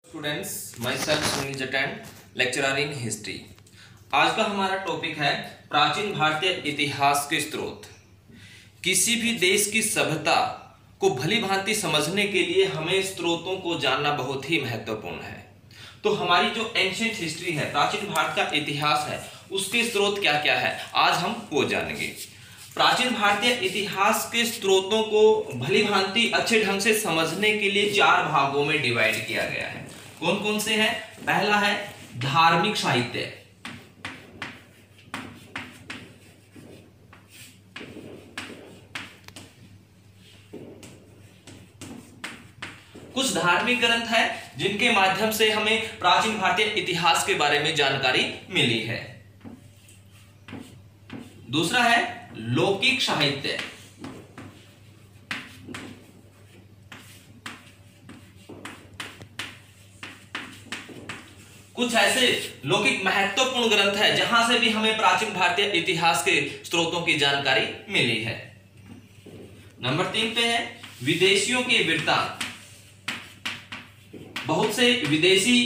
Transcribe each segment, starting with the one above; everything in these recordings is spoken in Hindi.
Students, myself Sunil Jatain, lecturer in history. आज का हमारा टॉपिक है प्राचीन भारतीय इतिहास के स्रोत। किसी भी देश की सभ्यता को भली भांति समझने के लिए हमें स्रोतों को जानना बहुत ही महत्वपूर्ण है। तो हमारी जो एंशिएंट हिस्ट्री है, प्राचीन भारत का इतिहास है, उसके स्रोत क्या क्या है, आज हम वो जानेंगे। प्राचीन भारतीय इतिहास के स्रोतों को भली भांति अच्छे ढंग से समझने के लिए चार भागों में डिवाइड किया गया है। कौन कौन से हैं? पहला है धार्मिक साहित्य। कुछ धार्मिक ग्रंथ हैं जिनके माध्यम से हमें प्राचीन भारतीय इतिहास के बारे में जानकारी मिली है। दूसरा है लौकिक साहित्य। कुछ ऐसे लौकिक महत्वपूर्ण ग्रंथ है जहां से भी हमें प्राचीन भारतीय इतिहास के स्रोतों की जानकारी मिली है। नंबर 3 पे है विदेशियों के वृत्तांत। बहुत से विदेशी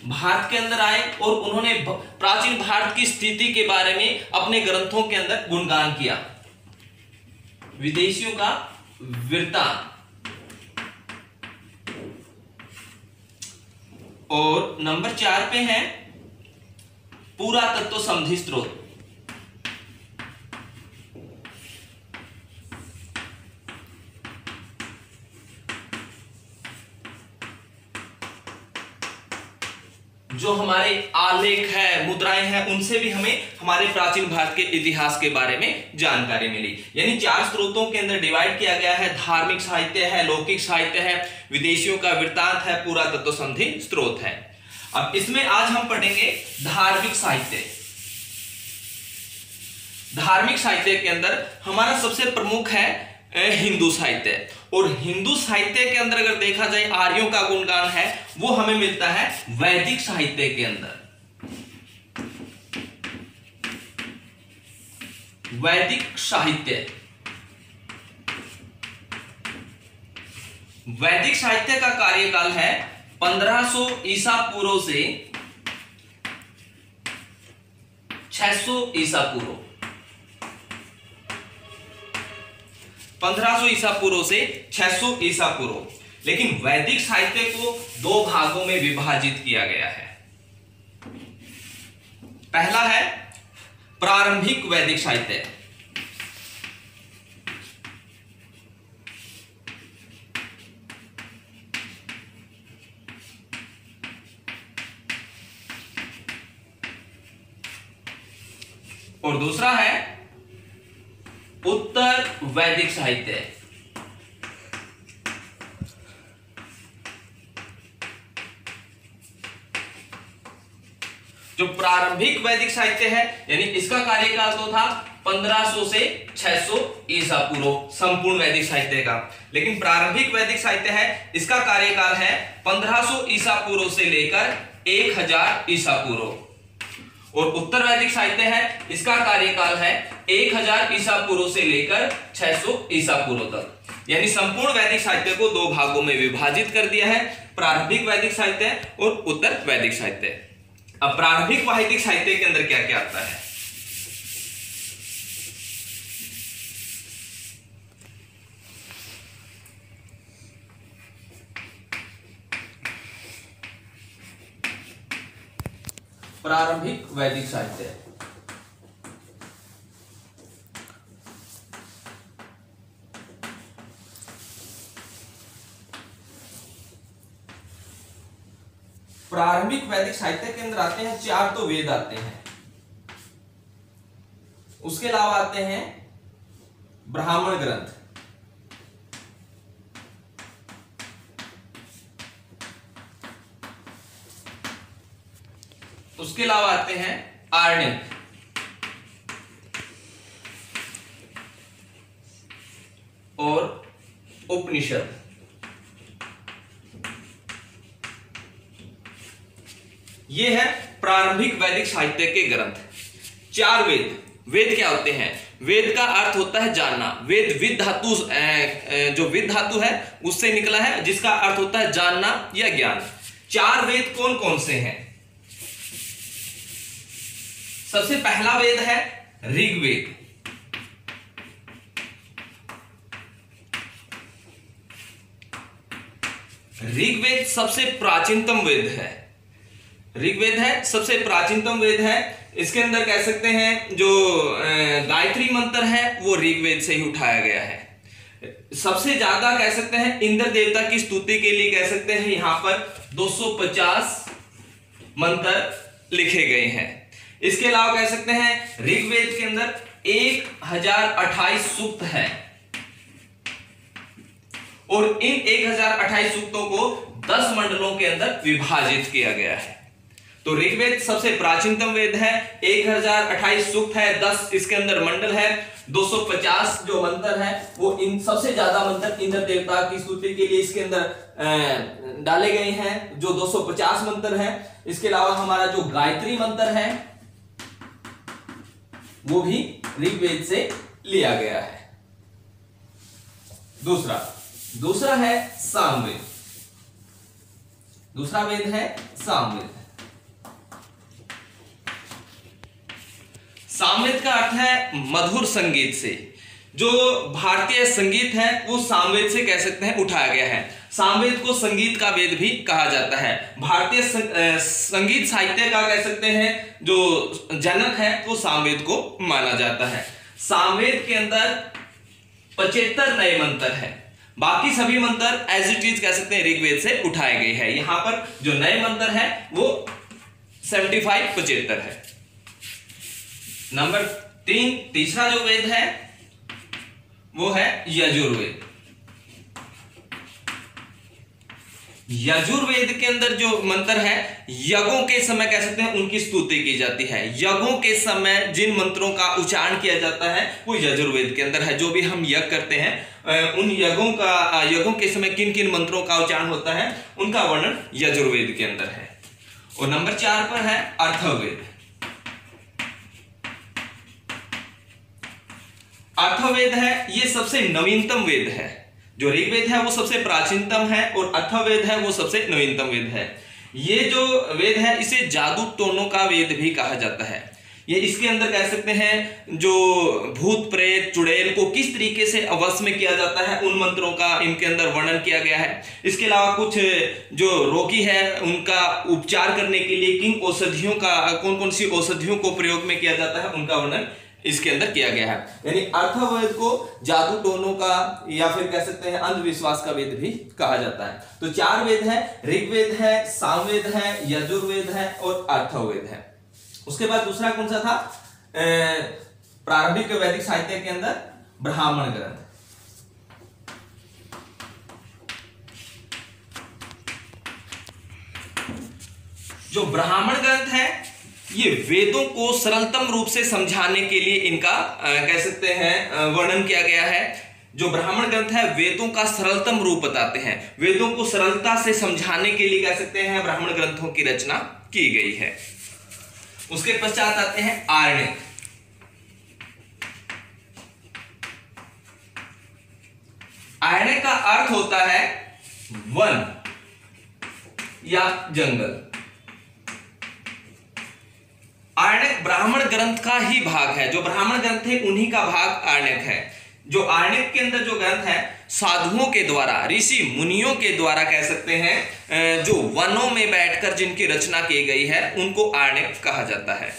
भारत के अंदर आए और उन्होंने प्राचीन भारत की स्थिति के बारे में अपने ग्रंथों के अंदर गुणगान किया। विदेशियों का वृत्तांत। और नंबर 4 पे है पुरातत्व संबंधी स्रोत। जो हमारे आलेख है, मुद्राएं हैं, उनसे भी हमें हमारे प्राचीन भारत के इतिहास के बारे में जानकारी मिली। यानी 4 स्रोतों के अंदर डिवाइड किया गया है। धार्मिक साहित्य है, लौकिक साहित्य है, विदेशियों का वृत्तांत है, पुरातत्व संबंधी स्रोत है। अब इसमें आज हम पढ़ेंगे धार्मिक साहित्य। धार्मिक साहित्य के अंदर हमारा सबसे प्रमुख है हिंदू साहित्य। और हिंदू साहित्य के अंदर अगर देखा जाए आर्यों का गुणगान है, वो हमें मिलता है वैदिक साहित्य के अंदर। वैदिक साहित्य। वैदिक साहित्य का कार्यकाल है 1500 ईसा पूर्व से 600 ईसा पूर्व। 1500 ईसा पूर्व से 600 ईसा पूर्व। लेकिन वैदिक साहित्य को 2 भागों में विभाजित किया गया है। पहला है प्रारंभिक वैदिक साहित्य। और दूसरा है उत्तर वैदिक साहित्य। जो प्रारंभिक वैदिक साहित्य है, यानी इसका कार्यकाल तो था 1500 से 600 ईसा पूर्व, संपूर्ण वैदिक साहित्य का। लेकिन प्रारंभिक वैदिक साहित्य है, इसका कार्यकाल है 1500 ईसा पूर्व से लेकर 1000 ईसा पूर्व। और उत्तर वैदिक साहित्य है, इसका कार्यकाल है 1000 ईसा पूर्व से लेकर 600 ईसा पूर्व तक। यानी संपूर्ण वैदिक साहित्य को 2 भागों में विभाजित कर दिया है, प्रारंभिक वैदिक साहित्य और उत्तर वैदिक साहित्य। अब प्रारंभिक वैदिक साहित्य के अंदर क्या क्या आता है? प्रारंभिक वैदिक साहित्य। प्रारंभिक वैदिक साहित्य के अंदर आते हैं 4 तो वेद आते हैं। उसके अलावा आते हैं ब्राह्मण ग्रंथ। उसके अलावा आते हैं आरण्यक। और उपनिषद। ये है प्रारंभिक वैदिक साहित्य के ग्रंथ। 4 वेद। वेद क्या होते हैं? वेद का अर्थ होता है जानना। वेद विद धातु, जो विद धातु है उससे निकला है, जिसका अर्थ होता है जानना या ज्ञान। चार वेद कौन कौन से हैं? सबसे पहला वेद है ऋग्वेद। ऋग्वेद सबसे प्राचीनतम वेद है। ऋग्वेद है सबसे प्राचीनतम वेद है। इसके अंदर कह सकते हैं जो गायत्री मंत्र है वो ऋग्वेद से ही उठाया गया है। सबसे ज्यादा कह सकते हैं इंद्र देवता की स्तुति के लिए कह सकते हैं यहां पर 250 मंत्र लिखे गए हैं। इसके अलावा कह सकते हैं ऋग्वेद के अंदर 1028 सूक्त है और इन 1028 सूक्तों को 10 मंडलों के अंदर विभाजित किया गया है। तो ऋग्वेद सबसे प्राचीनतम वेद है, 1028 सूक्त है, 10 इसके अंदर मंडल है, 250 जो मंत्र है वो इन सबसे ज्यादा मंत्र इंद्र देवता की स्तुति के लिए इसके अंदर डाले गए हैं जो 250 मंत्र है। इसके अलावा हमारा जो गायत्री मंत्र है वो भी ऋग्वेद से लिया गया है। दूसरा है सामवेद। दूसरा वेद है सामवेद। सामवेद का अर्थ है मधुर संगीत से। जो भारतीय संगीत है वो सामवेद से कह सकते हैं उठाया गया है। सामवेद को संगीत का वेद भी कहा जाता है। भारतीय संगीत साहित्य का कह सकते हैं जो जनक है वो सामवेद को माना जाता है। सामवेद के अंदर 75 नए मंत्र है, बाकी सभी मंत्र एज इट इज कह सकते हैं ऋग्वेद से उठाए गए हैं। यहां पर जो नए मंत्र है वो 75 है। नंबर 3 तीसरा जो वेद है वो है यजुर्वेद। यजुर्वेद के अंदर जो मंत्र है यज्ञों के समय कह सकते हैं उनकी स्तुति की जाती है। यज्ञों के समय जिन मंत्रों का उच्चारण किया जाता है वो यजुर्वेद के अंदर है। जो भी हम यज्ञ करते हैं उन यज्ञों के समय किन किन मंत्रों का उच्चारण होता है उनका वर्णन यजुर्वेद के अंदर है। और नंबर 4 पर है अथर्ववेद। अथर्ववेद है ये सबसे नवीनतम वेद है। जो ऋग्वेद है वो सबसे प्राचीनतम है और अथर्ववेद है वो सबसे नवीनतम वेद है। ये जो वेद है इसे जादू टोनों का वेद भी कहा जाता है। ये इसके अंदर कह सकते हैं जो भूत प्रेत चुड़ैल को किस तरीके से वश में किया जाता है उन मंत्रों का इनके अंदर वर्णन किया गया है। इसके अलावा कुछ जो रोगी है उनका उपचार करने के लिए किन औषधियों का कौन कौन सी औषधियों को प्रयोग में किया जाता है उनका वर्णन इसके अंदर किया गया है। यानी अथर्ववेद को जादू टोनों का या फिर कह सकते हैं अंधविश्वास का वेद भी कहा जाता है। तो 4 वेद है, ऋग्वेद है, सामवेद है, यजुर्वेद है और अथर्ववेद है। उसके बाद दूसरा कौन सा था? प्रारंभिक वैदिक साहित्य के अंदर ब्राह्मण ग्रंथ। जो ब्राह्मण ग्रंथ है ये वेदों को सरलतम रूप से समझाने के लिए इनका कह सकते हैं वर्णन किया गया है। जो ब्राह्मण ग्रंथ है वेदों का सरलतम रूप बताते हैं। वेदों को सरलता से समझाने के लिए कह सकते हैं ब्राह्मण ग्रंथों की रचना की गई है। उसके पश्चात आते हैं आरण्यक। आरण्यक का अर्थ होता है वन या जंगल। आरण्यक ब्राह्मण ग्रंथ का ही भाग है। जो ब्राह्मण ग्रंथ है उन्हीं का भाग आरण्यक है। जो आरण्यक के अंदर जो ग्रंथ है साधुओं के द्वारा ऋषि मुनियों के द्वारा कह सकते हैं जो वनों में बैठकर जिनकी रचना की गई है उनको आरण्यक कहा जाता है।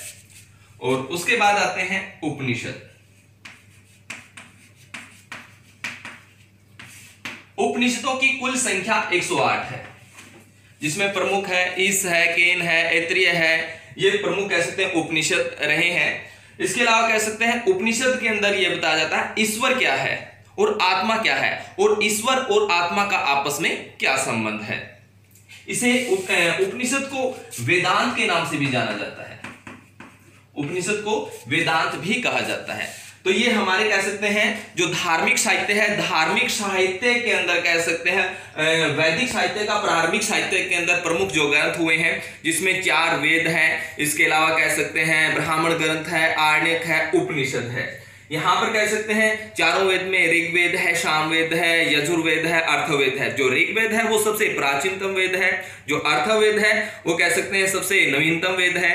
और उसके बाद आते हैं उपनिषद। उपनिषदों की कुल संख्या 108 है जिसमें प्रमुख है ईश है, केन है, ऐत्रेय है। ये प्रमुख कह सकते हैं उपनिषद रहे हैं। इसके अलावा कह सकते हैं उपनिषद के अंदर यह बताया जाता है ईश्वर क्या है और आत्मा क्या है और ईश्वर और आत्मा का आपस में क्या संबंध है। इसे उपनिषद को वेदांत के नाम से भी जाना जाता है। उपनिषद को वेदांत भी कहा जाता है। तो ये हमारे कह सकते हैं जो धार्मिक साहित्य है, धार्मिक साहित्य के अंदर कह सकते हैं वैदिक साहित्य का प्रारंभिक साहित्य के अंदर प्रमुख जो ग्रंथ हुए हैं जिसमें 4 वेद हैं। इसके अलावा कह सकते हैं ब्राह्मण ग्रंथ है, आरण्यक है, उपनिषद है। यहाँ पर कह सकते हैं चारों वेद में ऋग्वेद है, सामवेद है, यजुर्वेद है, अर्थवेद है। जो ऋग्वेद है वो सबसे प्राचीनतम वेद है, जो अर्थवेद है वो कह सकते हैं सबसे नवीनतम वेद है।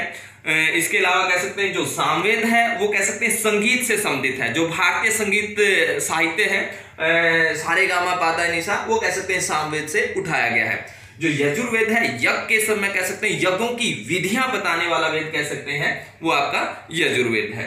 इसके अलावा कह सकते हैं जो सामवेद है वो कह सकते हैं संगीत से संबंधित है। जो भारतीय संगीत साहित्य है सारे गामा पाधा निशा, वो कह सकते हैं सामवेद से उठाया गया है। जो यजुर्वेद है यज्ञ के समय कह सकते हैं यज्ञों की विधियां बताने वाला वेद कह सकते हैं वो आपका यजुर्वेद है।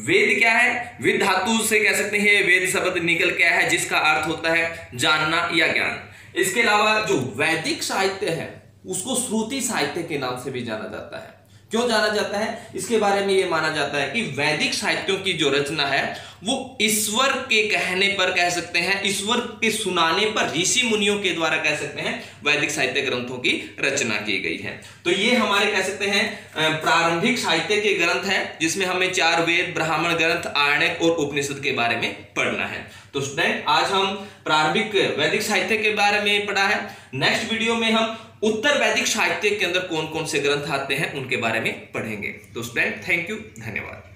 वेद क्या है? वेद धातु से कह सकते हैं वेद शब्द निकल के आया है जिसका अर्थ होता है जानना या ज्ञान। इसके अलावा जो वैदिक साहित्य है उसको श्रुति साहित्य के नाम से भी जाना जाता है। क्यों जाना जाता है? इसके बारे में यह माना जाता है कि वैदिक साहित्यों की जो रचना है वो ईश्वर के कहने पर कह सकते हैं, ईश्वर के सुनाने पर ऋषि मुनियों के द्वारा कह सकते हैं वैदिक साहित्य ग्रंथों की रचना की गई है। तो ये हमारे कह सकते हैं प्रारंभिक साहित्य के ग्रंथ है जिसमें हमें 4 वेद, ब्राह्मण ग्रंथ, आरण्यक और उपनिषद के बारे में पढ़ना है। तो स्टूडेंट आज हम प्रारंभिक वैदिक साहित्य के बारे में पढ़ा है। नेक्स्ट वीडियो में हम उत्तर वैदिक साहित्य के अंदर कौन कौन से ग्रंथ आते हैं उनके बारे में पढ़ेंगे। तो स्टूडेंट थैंक यू, धन्यवाद।